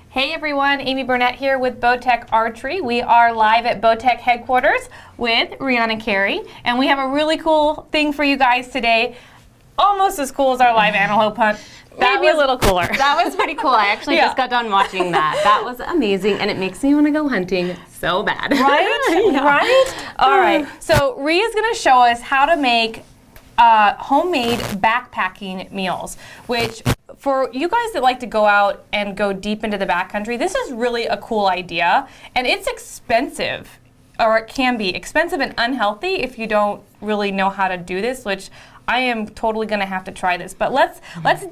Hey everyone, Amy Burnett here with Bowtech Archery. We are live at Bowtech headquarters with Rihana Cary, and we have a really cool thing for you guys today. Almost as cool as our live antelope hunt. Maybe a little cooler. That was pretty cool. I actually just got done watching that. That was amazing, and it makes me want to go hunting so bad. Right? Yeah. Right? All right. So Ria's going to show us how to make homemade backpacking meals, which for you guys that like to go out and go deep into the backcountry, this is really a cool idea, and it's expensive, or it can be expensive and unhealthy if you don't really know how to do this, which I am totally going to have to try this. But let's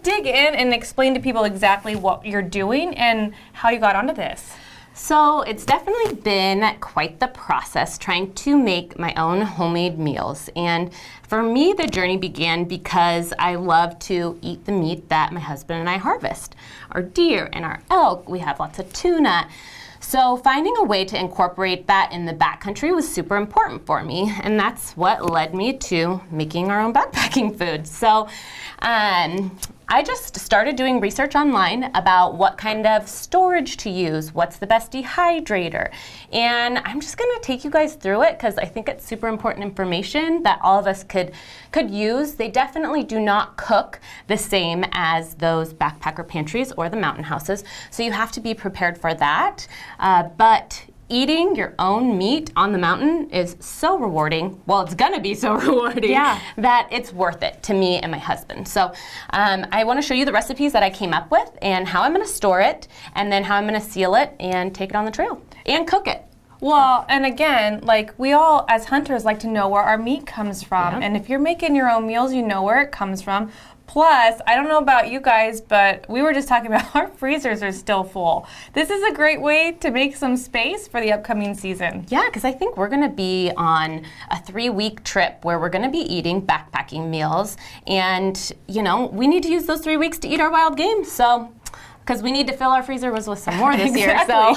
dig in and explain to people exactly what you're doing and how you got onto this. So it's definitely been quite the process trying to make my own homemade meals. And for me, the journey began because I love to eat the meat that my husband and I harvest. Our deer and our elk, we have lots of tuna. So finding a way to incorporate that in the backcountry was super important for me, and that's what led me to making our own backpacking food. So I just started doing research online about what kind of storage to use, what's the best dehydrator, and I'm just gonna take you guys through it because I think it's super important information that all of us could use. They definitely do not cook the same as those backpacker pantries or the mountain houses, so you have to be prepared for that. But eating your own meat on the mountain is so rewarding. Well, it's gonna be so rewarding that it's worth it to me and my husband. So I wanna show you the recipes that I came up with and how I'm gonna store it, and then how I'm gonna seal it and take it on the trail and cook it. Well, and again, like we all as hunters like to know where our meat comes from. And if you're making your own meals, you know where it comes from. Plus, I don't know about you guys, but we were just talking about our freezers are still full. This is a great way to make some space for the upcoming season. Yeah, because I think we're gonna be on a 3-week trip where we're gonna be eating backpacking meals. And, you know, we need to use those 3 weeks to eat our wild game. So, because we need to fill our freezer with some more this year. So,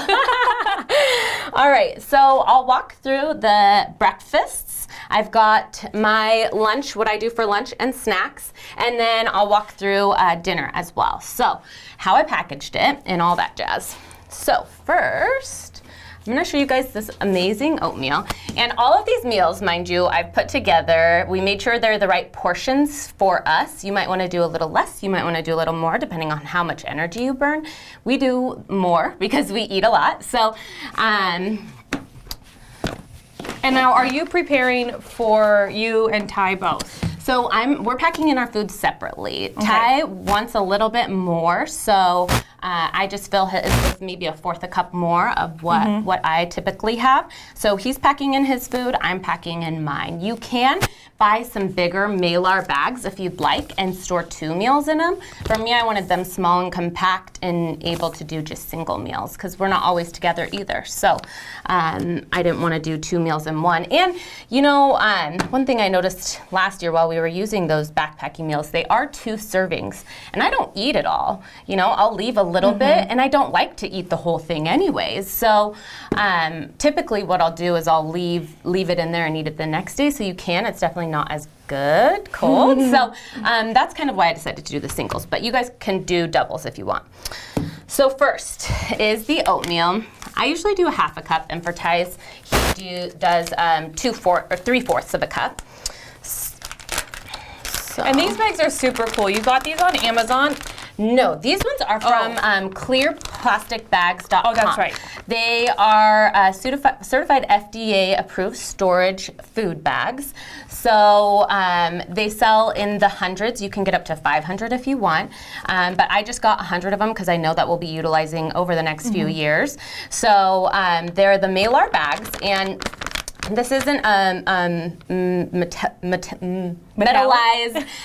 all right, so I'll walk through the breakfasts. I've got my lunch, what I do for lunch and snacks, and then I'll walk through dinner as well. So, how I packaged it and all that jazz. So first, I'm gonna show you guys this amazing oatmeal. And all of these meals, mind you, I've put together. We made sure they're the right portions for us. You might wanna do a little less, you might wanna do a little more, depending on how much energy you burn. We do more because we eat a lot. So, and now, are you preparing for you and Ty both? So we're packing in our food separately. Okay. Ty wants a little bit more, so I just fill his with maybe a fourth a cup more of what I typically have. So he's packing in his food, I'm packing in mine. You can buy some bigger Malar bags if you'd like and store 2 meals in them. For me, I wanted them small and compact and able to do just single meals because we're not always together either. So I didn't want to do 2 meals in one. And you know, one thing I noticed last year while we were using those backpacking meals, they are 2 servings, and I don't eat it all. You know, I'll leave a little bit, and I don't like to eat the whole thing anyways. So typically what I'll do is I'll leave it in there and eat it the next day, so you can. It's definitely not as good cold. So that's kind of why I decided to do the singles, but you guys can do doubles if you want. So first is the oatmeal. I usually do a half a cup, and for Ty's, he does 3/4 of a cup. So. And these bags are super cool. You got these on Amazon? No, these ones are from clearplasticbags.com. Oh, that's right. They are certified FDA approved storage food bags. So they sell in the hundreds. You can get up to 500 if you want. But I just got 100 of them because I know that we'll be utilizing over the next few years. So they're the Malar bags, and this isn't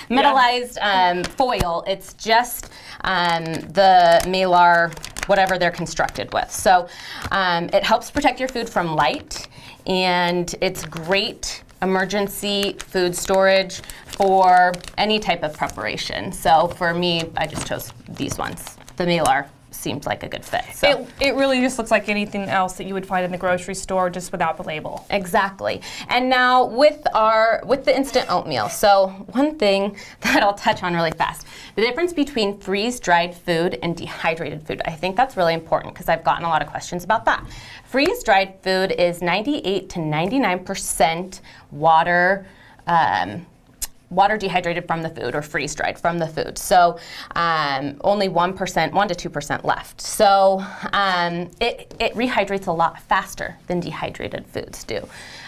metallized foil. It's just the Malar, whatever they're constructed with. So it helps protect your food from light, and it's great emergency food storage for any type of preparation. So for me, I just chose these ones, the Malar seemed like a good fit. So. It really just looks like anything else that you would find in the grocery store, just without the label. Exactly. And now with the instant oatmeal. So one thing that I'll touch on really fast, the difference between freeze-dried food and dehydrated food. I think that's really important because I've gotten a lot of questions about that. Freeze-dried food is 98 to 99% water, water dehydrated from the food or freeze-dried from the food. So only 1%, 1 to 2% left. So it rehydrates a lot faster than dehydrated foods do.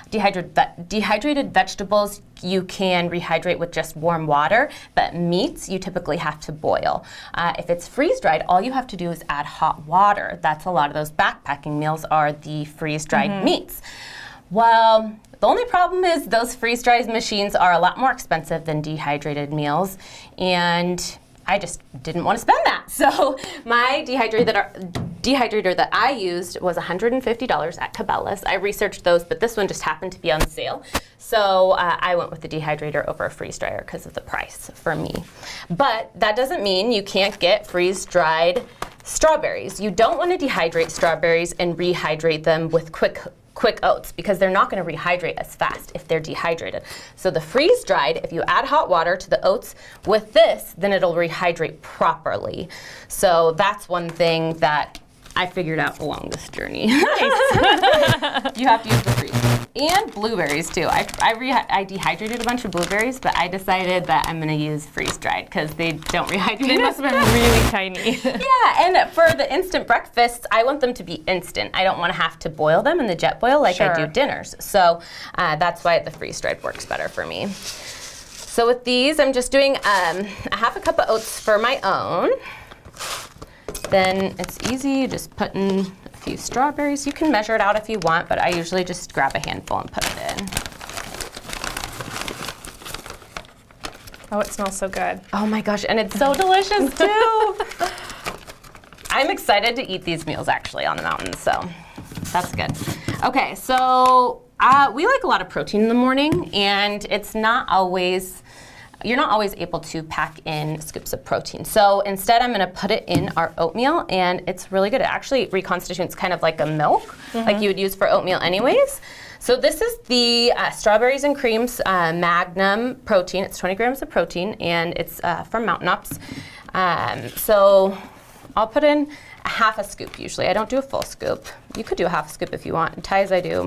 Dehydrated vegetables, you can rehydrate with just warm water, but meats, you typically have to boil. If it's freeze-dried, all you have to do is add hot water. That's a lot of those backpacking meals are the freeze-dried meats. Well, the only problem is those freeze-dried machines are a lot more expensive than dehydrated meals, and I just didn't want to spend that. So my dehydrator that I used was $150 at Cabela's. I researched those, but this one just happened to be on sale. So I went with the dehydrator over a freeze dryer because of the price for me. But that doesn't mean you can't get freeze-dried strawberries. You don't want to dehydrate strawberries and rehydrate them with quick oats because they're not going to rehydrate as fast if they're dehydrated. So the freeze-dried, if you add hot water to the oats with this, then it'll rehydrate properly. So that's one thing that I figured out along this journey. Nice. You have to use the freeze. And blueberries too. I dehydrated a bunch of blueberries, but I decided that I'm going to use freeze-dried because they don't rehydrate. They must have been really tiny. Yeah, and for the instant breakfasts, I want them to be instant. I don't want to have to boil them in the jet boil like I do dinners. So that's why the freeze-dried works better for me. So with these, I'm just doing a half a cup of oats for my own. Then it's easy, you just put in a few strawberries. You can measure it out if you want, but I usually just grab a handful and put it in. Oh, it smells so good. Oh my gosh, and it's so delicious too. I'm excited to eat these meals actually on the mountain, so that's good. Okay, so we like a lot of protein in the morning, and it's not always, you're not always able to pack in scoops of protein. So instead I'm gonna put it in our oatmeal, and it's really good. It actually reconstitutes kind of like a milk, like you would use for oatmeal anyways. So this is the Strawberries and Creams Magnum protein. It's 20 grams of protein, and it's from Mountain Ups. So I'll put in a half a scoop usually. I don't do a full scoop. You could do a half a scoop if you want. In Thais I do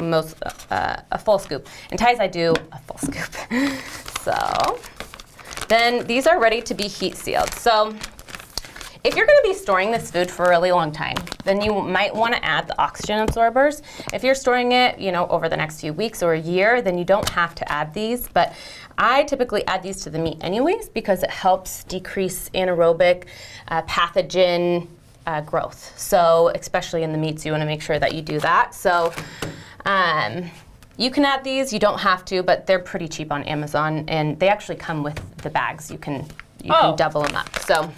a full scoop. In Thais I do a full scoop. So then these are ready to be heat sealed. So if you're gonna be storing this food for a really long time, then you might wanna add the oxygen absorbers. If you're storing it, over the next few weeks or a year, then you don't have to add these, but I typically add these to the meat anyways because it helps decrease anaerobic pathogen growth. So especially in the meats, you wanna make sure that you do that. So you can add these, you don't have to, but they're pretty cheap on Amazon, and they actually come with the bags. You can double them up. So.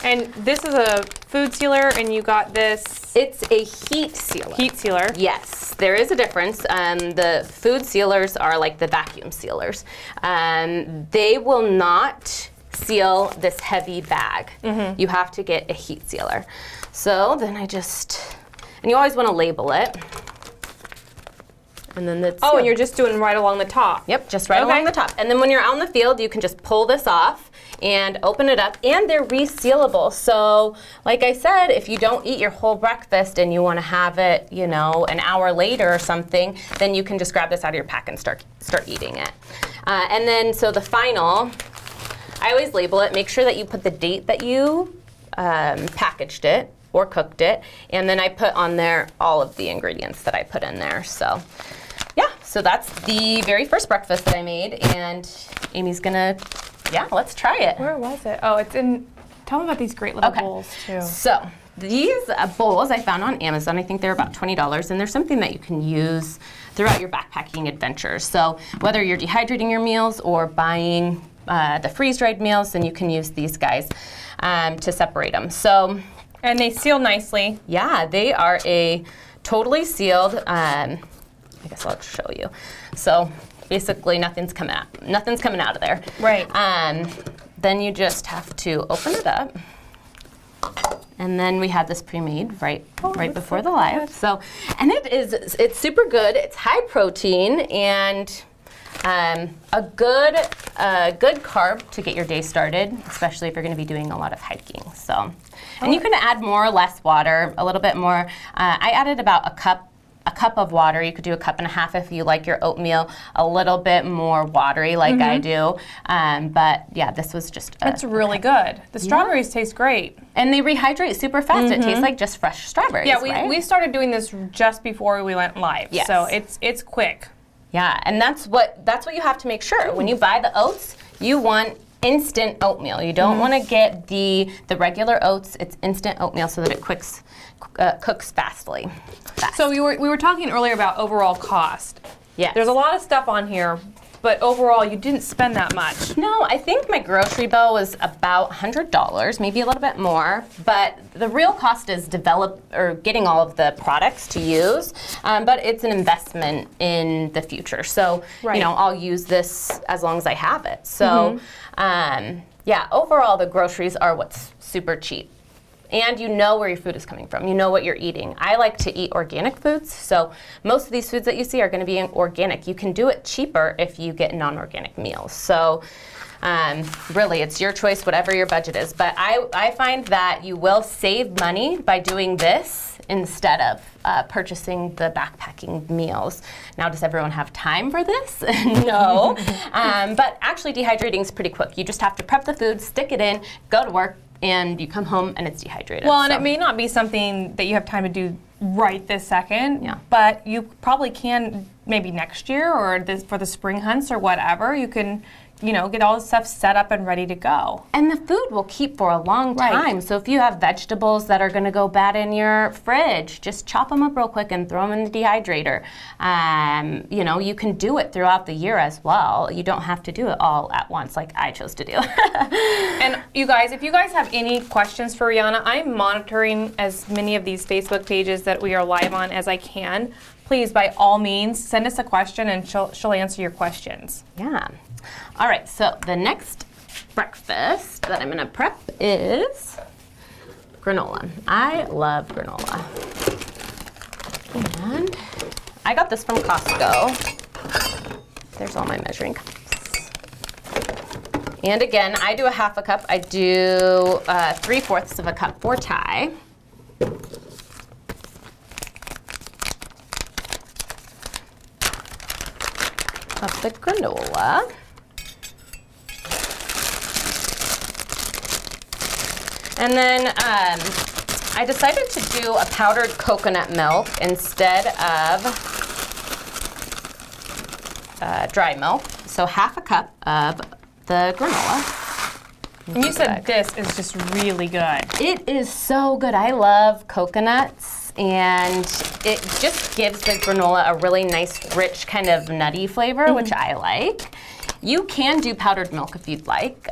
And this is a food sealer, and you got this. It's a heat sealer. Heat sealer. Yes, there is a difference. The food sealers are like the vacuum sealers. They will not seal this heavy bag. You have to get a heat sealer. So then and you always want to label it. And then that's and you're just doing right along the top. Yep, just right along the top. And then when you're out in the field, you can just pull this off and open it up, and they're resealable. So like I said, if you don't eat your whole breakfast and you want to have it, an hour later or something, then you can just grab this out of your pack and start eating it. And then so the final, I always label it, make sure that you put the date that you packaged it or cooked it, and then I put on there all of the ingredients that I put in there. So yeah, so that's the very first breakfast that I made, and Amy's gonna, let's try it. Where was it? Oh, it's in, tell me about these great little bowls too. So these bowls I found on Amazon. I think they're about $20, and they're something that you can use throughout your backpacking adventures. So whether you're dehydrating your meals or buying the freeze-dried meals, then you can use these guys to separate them. So, and they seal nicely. Yeah, they are a totally sealed, I guess I'll show you. So basically nothing's coming out of there. Right. Then you just have to open it up And then we had this pre-made right before the live. So, and it's super good. It's high protein and a good carb to get your day started, especially if you're going to be doing a lot of hiking. So, and you can add more or less water, a little bit more. I added about a cup of water. You could do a cup and a half if you like your oatmeal a little bit more watery like I do. But yeah, this was just It's really good. The strawberries taste great. And they rehydrate super fast. It tastes like just fresh strawberries, Yeah, we started doing this just before we went live. Yes. So it's quick. Yeah, and that's what you have to make sure. When you buy the oats, you want instant oatmeal. You don't want to get the regular oats. It's instant oatmeal so that it cooks fastly. So we were talking earlier about overall cost. Yes. There's a lot of stuff on here, but overall you didn't spend that much. No, I think my grocery bill was about $100, maybe a little bit more. But the real cost is getting all of the products to use. But it's an investment in the future. So I'll use this as long as I have it. So yeah, overall the groceries are what's super cheap. And you know where your food is coming from. You know what you're eating. I like to eat organic foods, so most of these foods that you see are going to be organic. You can do it cheaper if you get non-organic meals. So really, it's your choice, whatever your budget is. But I find that you will save money by doing this instead of purchasing the backpacking meals. Now, does everyone have time for this? No. But actually, dehydrating is pretty quick. You just have to prep the food, stick it in, go to work, and you come home and it's dehydrated. Well, and it may not be something that you have time to do right this second, but you probably can maybe next year or for the spring hunts or whatever. You can, get all the stuff set up and ready to go. And the food will keep for a long time. So if you have vegetables that are going to go bad in your fridge, just chop them up real quick and throw them in the dehydrator. You can do it throughout the year as well. You don't have to do it all at once like I chose to do. And you guys, if you guys have any questions for Rihana, I'm monitoring as many of these Facebook pages that we are live on as I can. Please, by all means, send us a question and she'll answer your questions. Yeah. All right, so the next breakfast that I'm gonna prep is granola. I love granola. And I got this from Costco. There's all my measuring cups. And again, I do a half a cup. I do 3/4 of a cup for Ty. Of the granola. And then I decided to do a powdered coconut milk instead of dry milk. So half a cup of the granola. And you said this is just really good. It is so good. I love coconuts, and it just gives the granola a really nice, rich, kind of nutty flavor, which I like. You can do powdered milk if you'd like,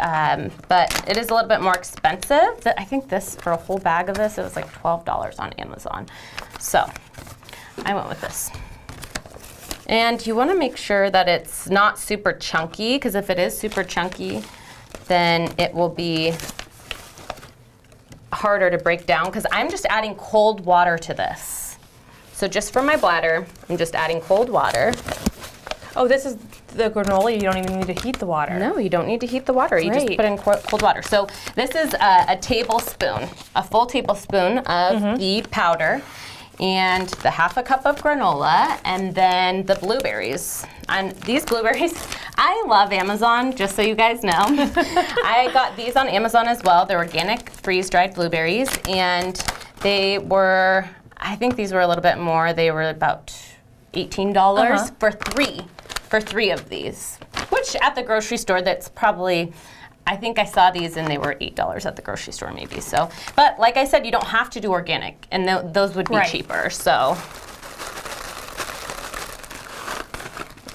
but it is a little bit more expensive. I think this, for a whole bag of this, it was like $12 on Amazon. So I went with this. And you want to make sure that it's not super chunky, because if it is super chunky, then it will be harder to break down, because I'm just adding cold water to this. So just for my bladder, I'm just adding cold water. Oh, this is the granola. You don't even need to heat the water. No, you don't need to heat the water. You just put in cold water. So this is a tablespoon, a full tablespoon of the powder, and the half a cup of granola, and then the blueberries. And these blueberries, I love Amazon, just so you guys know. I got these on Amazon as well. They're organic, freeze-dried blueberries, and they were, I think these were a little bit more. They were about $18 for three of these, which at the grocery store, that's probably, I think I saw these and they were $8 at the grocery store maybe. So, but like I said, you don't have to do organic, and those would be cheaper. So,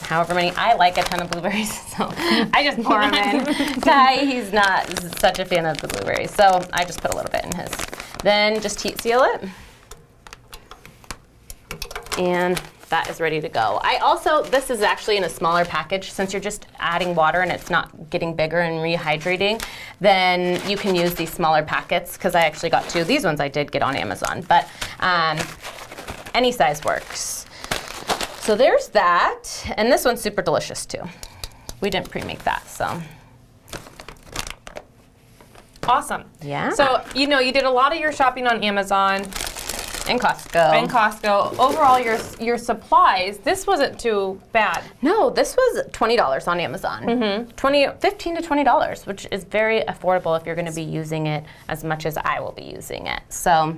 however many, I like a ton of blueberries, so I just pour them in. Ty, he's not such a fan of the blueberries, so I just put a little bit in his. Then just heat seal it. And that is ready to go. This is actually in a smaller package. Since you're just adding water and it's not getting bigger and rehydrating, then you can use these smaller packets, because I actually got 2. These ones I did get on Amazon, but any size works. So there's that, and this one's super delicious too. We didn't pre-make that, so. Awesome. Yeah. So, you did a lot of your shopping on Amazon. And Costco. Overall, your supplies, this wasn't too bad. No, this was $20 on Amazon. $15 to $20, which is very affordable if you're going to be using it as much as I will be using it. So.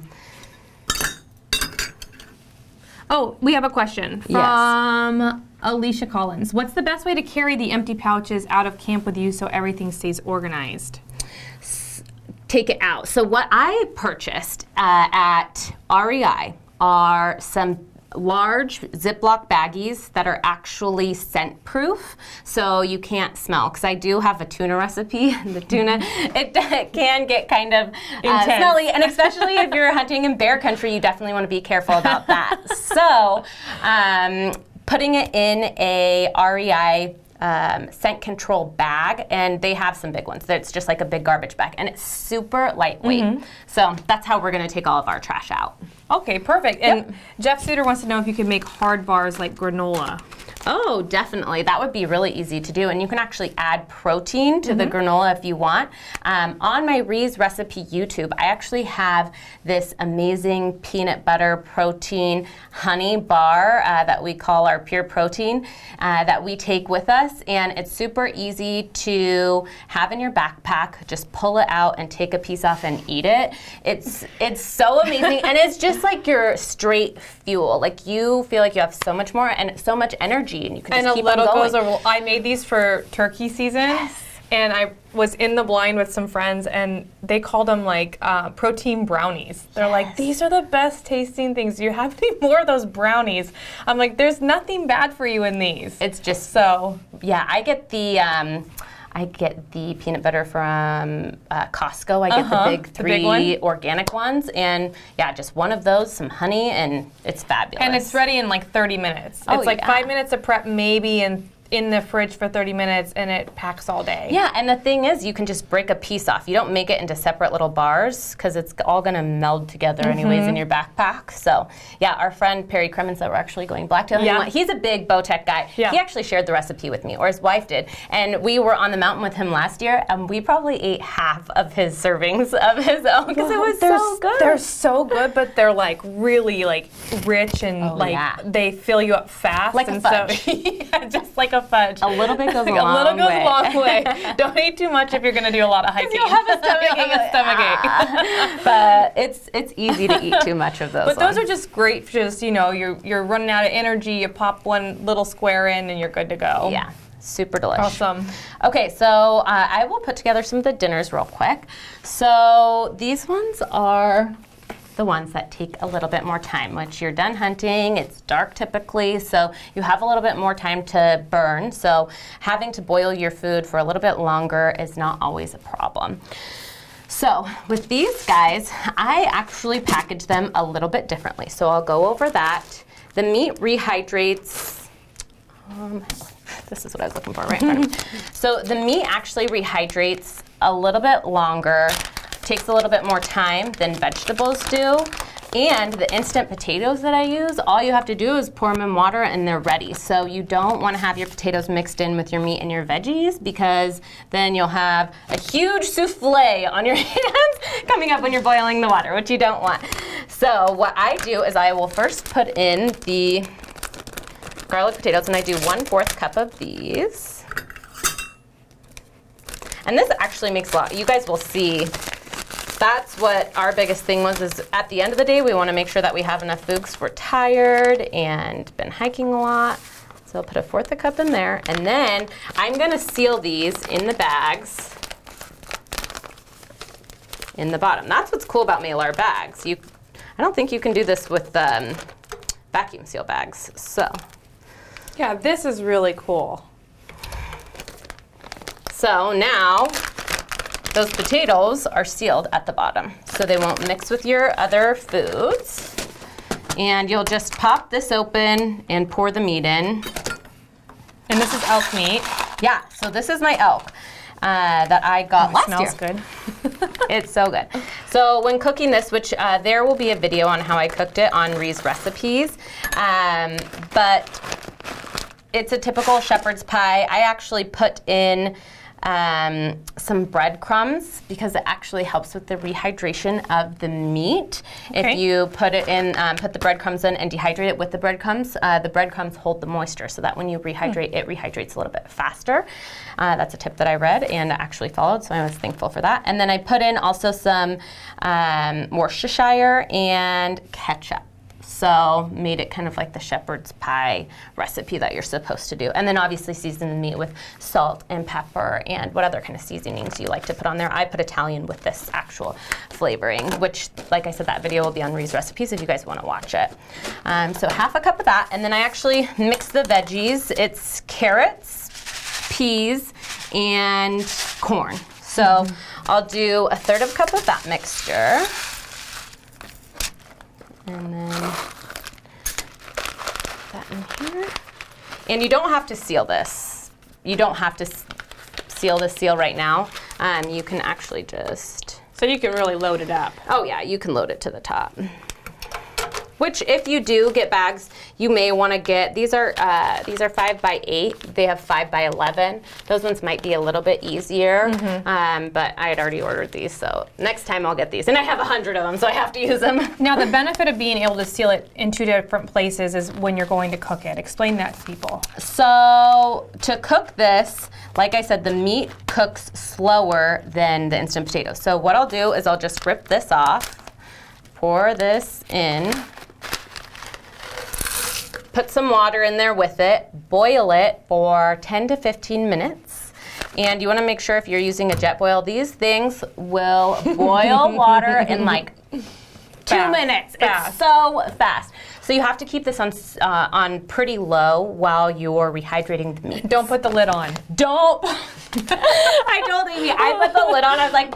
Oh, we have a question from Alicia Collins. What's the best way to carry the empty pouches out of camp with you so everything stays organized? Take it out. So what I purchased at REI are some large Ziploc baggies that are actually scent proof, so you can't smell, because I do have a tuna recipe. The tuna, it can get kind of smelly, and especially if you're hunting in bear country, you definitely want to be careful about that. So putting it in a REI scent control bag, and they have some big ones. It's just like a big garbage bag, and it's super lightweight. So that's how we're going to take all of our trash out. Okay, perfect. And Jeff Suter wants to know if you can make hard bars like granola. Oh, definitely. That would be really easy to do, and you can actually add protein to the granola if you want. On my Ree's Recipe YouTube, I actually have this amazing peanut butter protein honey bar that we call our pure protein that we take with us, and it's super easy to have in your backpack. Just pull it out and take a piece off and eat it. It's so amazing, and it's just like your straight fuel. Like, you feel like you have so much more and so much energy. And you can just keep on going. I made these for turkey season, and I was in the blind with some friends, and they called them like protein brownies. They're like, these are the best tasting things. You have to eat more of those brownies. I'm like, there's nothing bad for you in these. It's just so. Yeah, I get the peanut butter from Costco. I get the big 3 organic ones, and just one of those, some honey, and it's fabulous. And it's ready in like 30 minutes. It's like 5 minutes of prep maybe, and in the fridge for 30 minutes, and it packs all day. Yeah, and the thing is, you can just break a piece off. You don't make it into separate little bars, because it's all going to meld together anyways in your backpack. So, yeah, our friend Perry Cremens that we're actually going blacktail, he's a big Bowtech guy. Yeah. He actually shared the recipe with me, or his wife did. And we were on the mountain with him last year, and we probably ate half of his servings of his own, because it was so good. They're so good, but they're like really like rich, and they fill you up fast. Like a fudge. So, just like a fudge. A little bit goes a long way. A little goes a long way. Don't eat too much if you're going to do a lot of hiking. You'll have a stomachache. But it's easy to eat too much of those. But those are just great. Just you're running out of energy. You pop one little square in, and you're good to go. Yeah. Super delicious. Awesome. Okay, so I will put together some of the dinners real quick. So these ones are the ones that take a little bit more time. Once you're done hunting, it's dark typically, so you have a little bit more time to burn. So having to boil your food for a little bit longer is not always a problem. So with these guys, I actually package them a little bit differently. So I'll go over that. The meat rehydrates. This is what I was looking for right in front of me. So the meat actually rehydrates a little bit longer, takes a little bit more time than vegetables do. And the instant potatoes that I use, all you have to do is pour them in water and they're ready. So you don't want to have your potatoes mixed in with your meat and your veggies, because then you'll have a huge souffle on your hands coming up when you're boiling the water, which you don't want. So what I do is I will first put in the garlic potatoes, and I do 1/4 cup of these. And this actually makes a lot. You guys will see. That's what our biggest thing was, is at the end of the day, we want to make sure that we have enough food because we're tired and been hiking a lot. So I'll put 1/4 cup in there, and then I'm going to seal these in the bags in the bottom. That's what's cool about Mylar bags. I don't think you can do this with vacuum seal bags. So yeah, this is really cool. So now those potatoes are sealed at the bottom, so they won't mix with your other foods. And you'll just pop this open and pour the meat in. And this is elk meat. Yeah, so this is my elk that I got last year. Smells good. It's so good. So when cooking this, which there will be a video on how I cooked it on Ri's recipes, but it's a typical shepherd's pie. I actually put in some breadcrumbs because it actually helps with the rehydration of the meat. Okay. If you put it in, put the breadcrumbs in and dehydrate it with the breadcrumbs hold the moisture so that when you rehydrate, it rehydrates a little bit faster. That's a tip that I read and actually followed, so I was thankful for that. And then I put in also some Worcestershire and ketchup. So made it kind of like the shepherd's pie recipe that you're supposed to do. And then obviously season the meat with salt and pepper and what other kind of seasonings you like to put on there. I put Italian with this actual flavoring, which, like I said, that video will be on Ri's recipes if you guys want to watch it. So half a cup of that, and then I actually mix the veggies. It's carrots, peas, and corn. So I'll do a third of a cup of that mixture. And then that in here. And you don't have to seal this. You don't have to seal this seal right now. You can actually just... So you can really load it up. Oh yeah, you can load it to the top. Which, if you do get bags, you may want to get, these are 5x8. They have 5x11. Those ones might be a little bit easier, but I had already ordered these, so next time I'll get these. And I have 100 of them, so I have to use them. Now, the benefit of being able to seal it in 2 different places is when you're going to cook it. Explain that to people. So, to cook this, like I said, the meat cooks slower than the instant potatoes. So what I'll do is I'll just rip this off, pour this in, put some water in there with it, boil it for 10 to 15 minutes. And you want to make sure if you're using a jet boil, these things will boil water in like 2 minutes. Fast. It's so fast. So you have to keep this on pretty low while you're rehydrating the meat. Don't put the lid on. Don't. I told Amy, I put the lid on. I was like,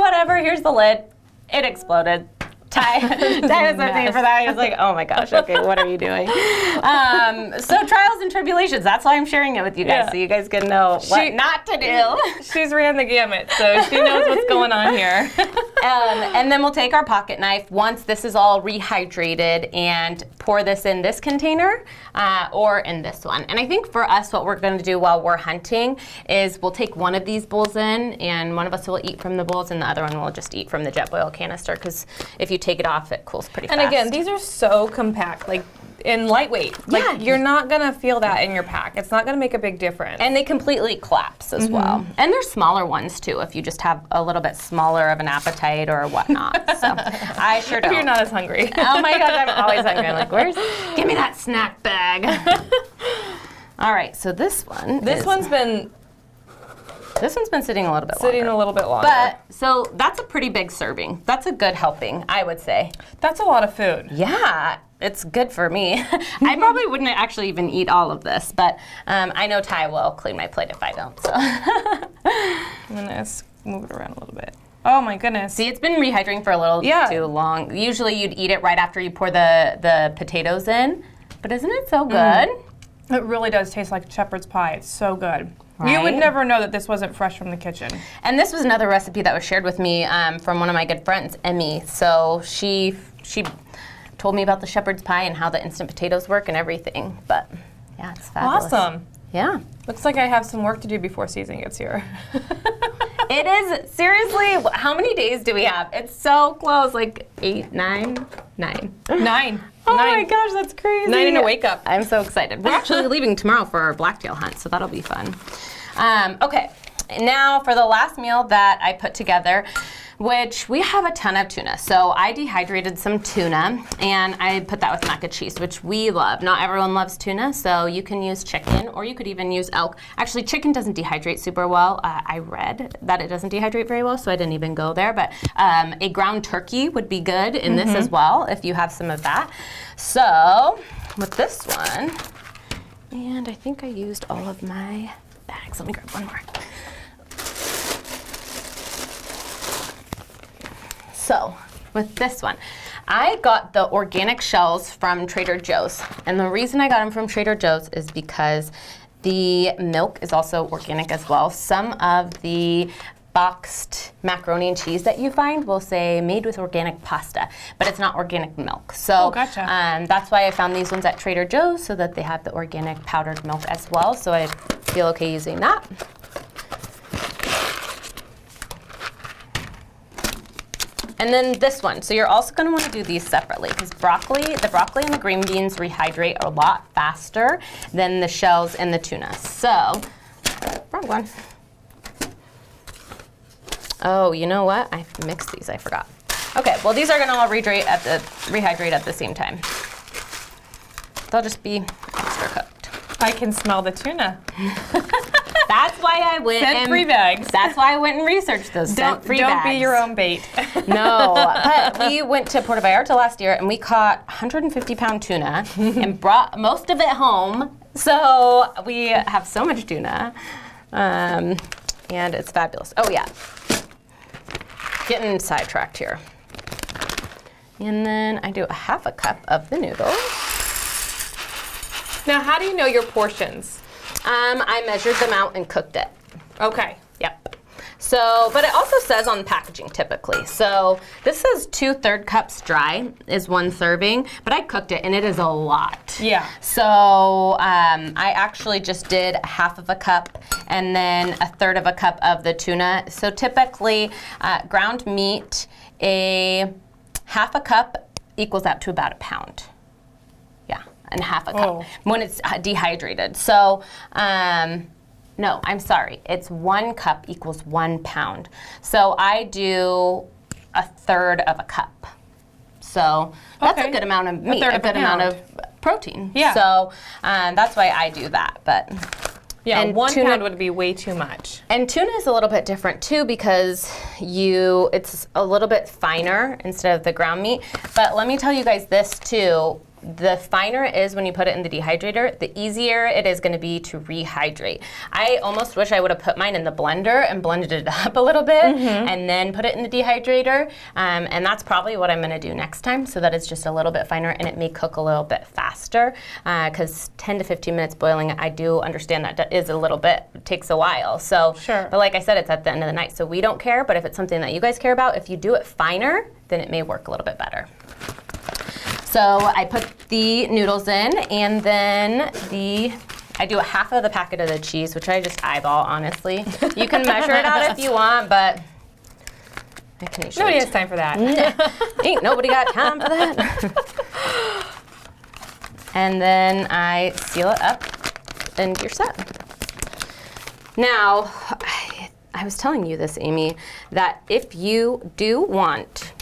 whatever, here's the lid. It exploded. Ty was with me for that. He was like, oh my gosh, okay, what are you doing? So trials and tribulations, that's why I'm sharing it with you guys, so you guys can know what not to do. She's ran the gamut, so she knows what's going on here. And then we'll take our pocket knife once this is all rehydrated and pour this in this container or in this one. And I think for us, what we're going to do while we're hunting is we'll take one of these bowls in, and one of us will eat from the bowls, and the other one will just eat from the jet boil canister, because if you take it off, it cools pretty fast. And again, these are so compact, like, and lightweight. Like, you're not gonna feel that in your pack. It's not gonna make a big difference. And they completely collapse as well. And they're smaller ones too, if you just have a little bit smaller of an appetite or whatnot. So I sure don't. If you're not as hungry. Oh my gosh, I'm always hungry. I'm like, give me that snack bag. All right, so this one's been sitting a little bit longer. Sitting a little bit longer. But, so that's a pretty big serving. That's a good helping, I would say. That's a lot of food. Yeah, it's good for me. I probably wouldn't actually even eat all of this, but I know Ty will clean my plate if I don't, so. I'm gonna move it around a little bit. Oh my goodness. See, it's been rehydrating for a little too long. Usually you'd eat it right after you pour the potatoes in, but isn't it so good? It really does taste like shepherd's pie. It's so good. Right? You would never know that this wasn't fresh from the kitchen. And this was another recipe that was shared with me from one of my good friends, Emmy. So she told me about the shepherd's pie and how the instant potatoes work and everything. But yeah, it's fabulous. Awesome. Yeah. Looks like I have some work to do before season gets here. It is, seriously, how many days do we have? It's so close, like 8, 9? 9. 9. Oh my gosh, that's crazy. 9 and a wake up. I'm so excited. We're actually leaving tomorrow for our blacktail hunt, so that'll be fun. Okay, now for the last meal that I put together, which we have a ton of tuna. So I dehydrated some tuna, and I put that with mac and cheese, which we love. Not everyone loves tuna, so you can use chicken, or you could even use elk. Actually, chicken doesn't dehydrate super well. I read that it doesn't dehydrate very well, so I didn't even go there. But a ground turkey would be good in this as well, if you have some of that. So with this one, and I think I used all of my bags. Let me grab one more. So with this one, I got the organic shells from Trader Joe's. And the reason I got them from Trader Joe's is because the milk is also organic as well. Some of the boxed macaroni and cheese that you find will say made with organic pasta, but it's not organic milk. So gotcha. That's why I found these ones at Trader Joe's, so that they have the organic powdered milk as well. So I feel okay using that. And then this one. So you're also going to want to do these separately because the broccoli and the green beans rehydrate a lot faster than the shells and the tuna. So, wrong one. Oh, you know what? I mixed these. I forgot. Okay, well these are going to all rehydrate at the same time. They'll just be extra cooked. I can smell the tuna. That's why I went Scent-free bags. That's why I went and researched those scent-free bags. Don't be your own bait. No, but we went to Puerto Vallarta last year and we caught 150-pound tuna and brought most of it home. So we have so much tuna, and it's fabulous. Oh yeah, getting sidetracked here. And then I do a half a cup of the noodles. Now, how do you know your portions? I measured them out and cooked it. Okay. Yep. So, but it also says on the packaging typically. So this says 2/3 cups dry is 1 serving, but I cooked it and it is a lot. Yeah. So I actually just did half of a cup and then 1/3 of a cup of the tuna. So typically ground meat, a half a cup equals out to about a pound. Yeah, and half a cup when it's dehydrated. So, no, I'm sorry. It's 1 cup equals 1 pound. So I do 1/3 of a cup. So that's a good amount of meat, a good amount of protein. Yeah. So that's why I do that. But yeah, and 1 tuna, pound would be way too much. And tuna is a little bit different too because it's a little bit finer instead of the ground meat. But let me tell you guys this too. The finer it is when you put it in the dehydrator, the easier it is going to be to rehydrate. I almost wish I would have put mine in the blender and blended it up a little bit and then put it in the dehydrator. And that's probably what I'm going to do next time so that it's just a little bit finer and it may cook a little bit faster because 10 to 15 minutes boiling, I do understand that is a little bit, it takes a while. So, sure. But like I said, it's at the end of the night, so we don't care. But if it's something that you guys care about, if you do it finer, then it may work a little bit better. So I put the noodles in, and then I do a half of the packet of the cheese, which I just eyeball, honestly. You can measure it out if you want, but I can usually. Nobody has time for that. Ain't nobody got time for that. And then I seal it up, and you're set. Now, I was telling you this, Amy, that if you do want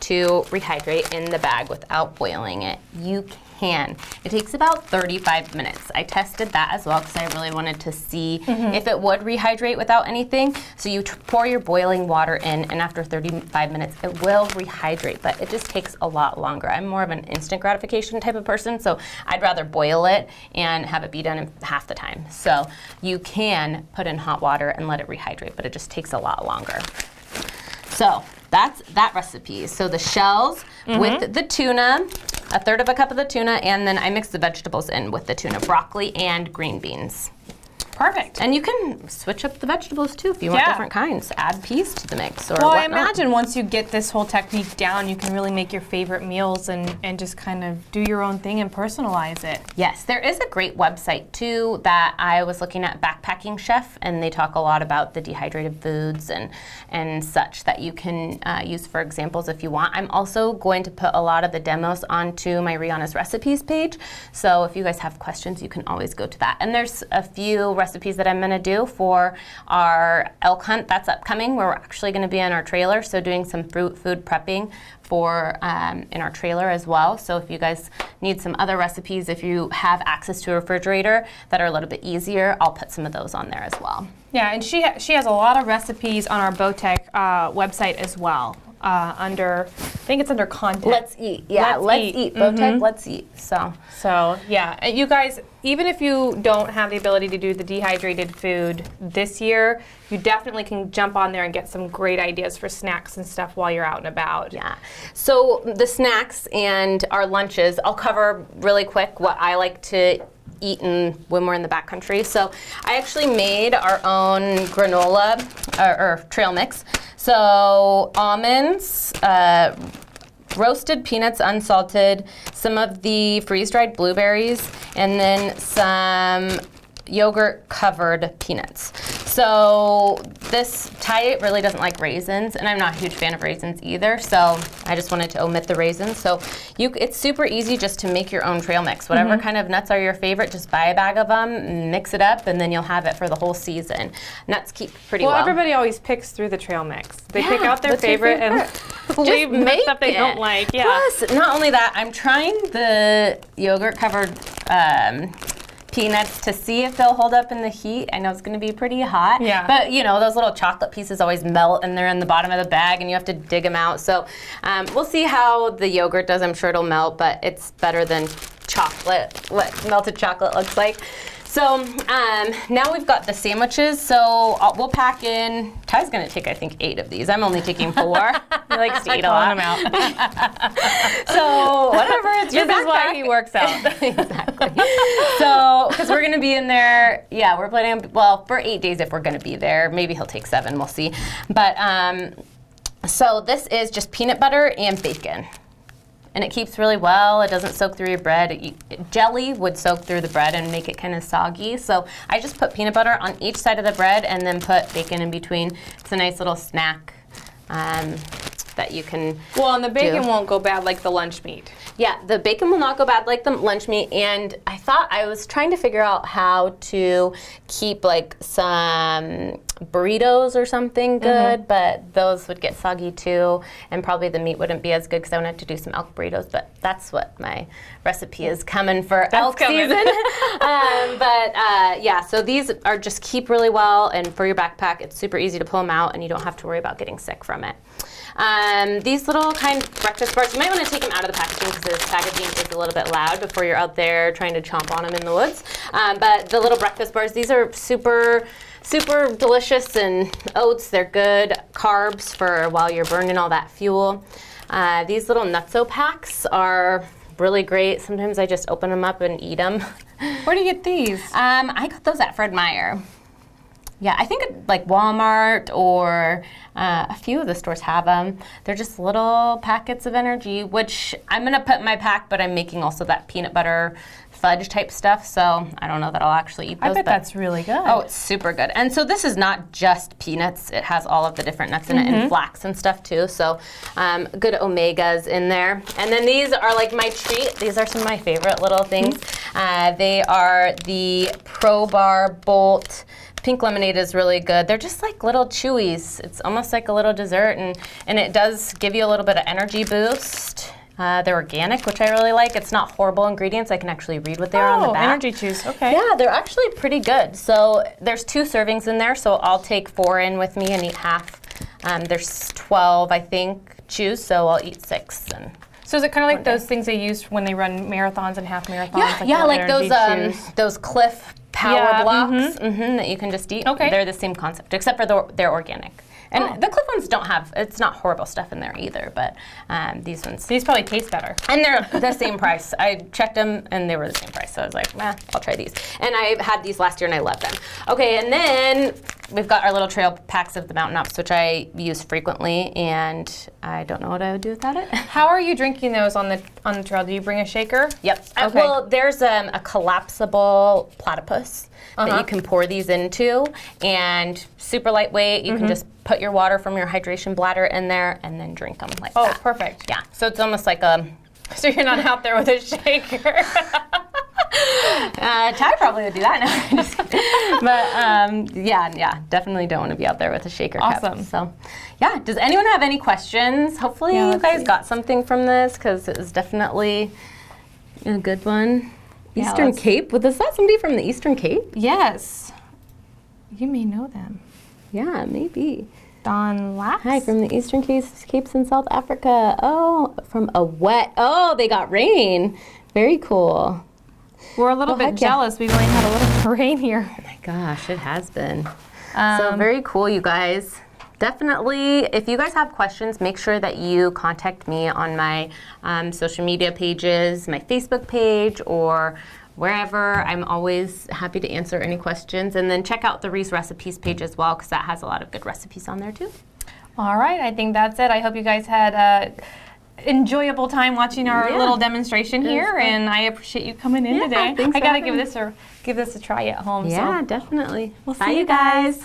to rehydrate in the bag without boiling it, you can. It takes about 35 minutes. I tested that as well because I really wanted to see if it would rehydrate without anything. So you pour your boiling water in, and after 35 minutes, it will rehydrate, but it just takes a lot longer. I'm more of an instant gratification type of person, so I'd rather boil it and have it be done in half the time. So you can put in hot water and let it rehydrate, but it just takes a lot longer. So that's that recipe. So the shells with the tuna, 1/3 of a cup of the tuna, and then I mix the vegetables in with the tuna, broccoli and green beans. Perfect. And you can switch up the vegetables too if you want different kinds. Add peas to the mix or well, whatnot. I imagine once you get this whole technique down, you can really make your favorite meals and just kind of do your own thing and personalize it. Yes, there is a great website too that I was looking at, Backpacking Chef, and they talk a lot about the dehydrated foods and such that you can use for examples if you want. I'm also going to put a lot of the demos onto my Rihana's recipes page, so if you guys have questions, you can always go to that. And there's a few recipes that I'm going to do for our elk hunt that's upcoming. We're actually going to be in our trailer, so doing some food prepping for in our trailer as well. So if you guys need some other recipes, if you have access to a refrigerator that are a little bit easier, I'll put some of those on there as well. Yeah, and she has a lot of recipes on our Bowtech website as well. under, I think it's under content. Let's eat. Yeah, let's eat. Bow type, let's eat. So yeah, and you guys, even if you don't have the ability to do the dehydrated food this year, you definitely can jump on there and get some great ideas for snacks and stuff while you're out and about. Yeah. So the snacks and our lunches, I'll cover really quick what I like to eat when we're in the backcountry. So I actually made our own granola or trail mix. So almonds, roasted peanuts unsalted, some of the freeze-dried blueberries, and then some yogurt covered peanuts. So Ty really doesn't like raisins, and I'm not a huge fan of raisins either, so I just wanted to omit the raisins. So it's super easy just to make your own trail mix. Whatever kind of nuts are your favorite, just buy a bag of them, mix it up, and then you'll have it for the whole season. Nuts keep pretty well. Well, everybody always picks through the trail mix. They pick out their favorite and leave the stuff they don't like. Yeah. Plus, not only that, I'm trying the yogurt covered peanuts to see if they'll hold up in the heat. I know it's going to be pretty hot, but you know, those little chocolate pieces always melt and they're in the bottom of the bag and you have to dig them out. So we'll see how the yogurt does. I'm sure it'll melt, but it's better than chocolate, what melted chocolate looks like. So now we've got the sandwiches. So we'll pack in, Ty's gonna take, I think, 8 of these. I'm only taking 4. He likes to eat a lot. Them out. So whatever, it's your This is why backpack. he works out. Exactly. So, because we're gonna be in there, we're planning, well, for 8 days if we're gonna be there. Maybe he'll take 7, we'll see. But, so this is just peanut butter and bacon. And it keeps really well. It doesn't soak through your bread. Jelly would soak through the bread and make it kind of soggy. So I just put peanut butter on each side of the bread and then put bacon in between. It's a nice little snack that you can Well, and the bacon won't go bad like the lunch meat. Yeah, the bacon will not go bad like the lunch meat. And I was trying to figure out how to keep like some burritos or something good, but those would get soggy too, and probably the meat wouldn't be as good because I would have to do some elk burritos, but that's what my recipe is coming for elk season. So these are just keep really well, and for your backpack, it's super easy to pull them out and you don't have to worry about getting sick from it. These little kind of breakfast bars, you might want to take them out of the packaging because the packaging is a little bit loud before you're out there trying to chomp on them in the woods. But the little breakfast bars, these are super delicious, and oats, they're good carbs for while you're burning all that fuel. These little nutso packs are really great. Sometimes I just open them up and eat them. Where do you get these? I got those at Fred Meyer. Yeah, I think like Walmart or a few of the stores have them. They're just little packets of energy, which I'm going to put in my pack, but I'm making also that peanut butter fudge type stuff, so I don't know that I'll actually eat those. I bet that's really good. Oh, it's super good. And so this is not just peanuts. It has all of the different nuts in it and flax and stuff too, so good omegas in there. And then these are like my treat. These are some of my favorite little things. They are the Pro Bar Bolt. Pink lemonade is really good. They're just like little chewies. It's almost like a little dessert, and it does give you a little bit of energy boost. They're organic, which I really like. It's not horrible ingredients. I can actually read what they are on the back. Energy chews, okay. Yeah, they're actually pretty good. So there's 2 servings in there, so I'll take 4 in with me and eat half. There's 12, I think, chews, so I'll eat 6. So is it kind of like those things they use when they run marathons and half marathons? Yeah, like energy those Cliff Power blocks that you can just eat. Okay. They're the same concept, except for they're organic. And the Cliff ones don't have, it's not horrible stuff in there either, but these ones. These probably taste better. And they're the same price. I checked them and they were the same price, so I was like, I'll try these. And I had these last year and I loved them. Okay, and then we've got our little trail packs of the Mountain Ups, which I use frequently, and I don't know what I would do without it. How are you drinking those on the trail? Do you bring a shaker? Yep. Okay. Well, there's a collapsible platypus that you can pour these into, and super lightweight. You can just put your water from your hydration bladder in there and then drink them like that. Oh, perfect. Yeah. So it's almost like a... So you're not out there with a shaker. Ty probably would do that now. But yeah, definitely don't want to be out there with a shaker cup. Awesome. So yeah, does anyone have any questions? Hopefully you guys got something from this, because it was definitely a good one. Yeah, Eastern Cape? Was that somebody from the Eastern Cape? Yes. You may know them. Yeah, maybe. Don Lax. Hi, from the Eastern Capes in South Africa. Oh, from a wet. Oh, they got rain. Very cool. We're a little bit jealous. We've only had a little rain here. Oh my gosh, it has been. So very cool, you guys. Definitely, if you guys have questions, make sure that you contact me on my social media pages, my Facebook page, or wherever. I'm always happy to answer any questions. And then check out the Reese Recipes page as well, because that has a lot of good recipes on there too. All right, I think that's it. I hope you guys had an enjoyable time watching our little demonstration here, and I appreciate you coming in today. I gotta give this a try at home. Yeah, definitely. We'll Bye, see you guys.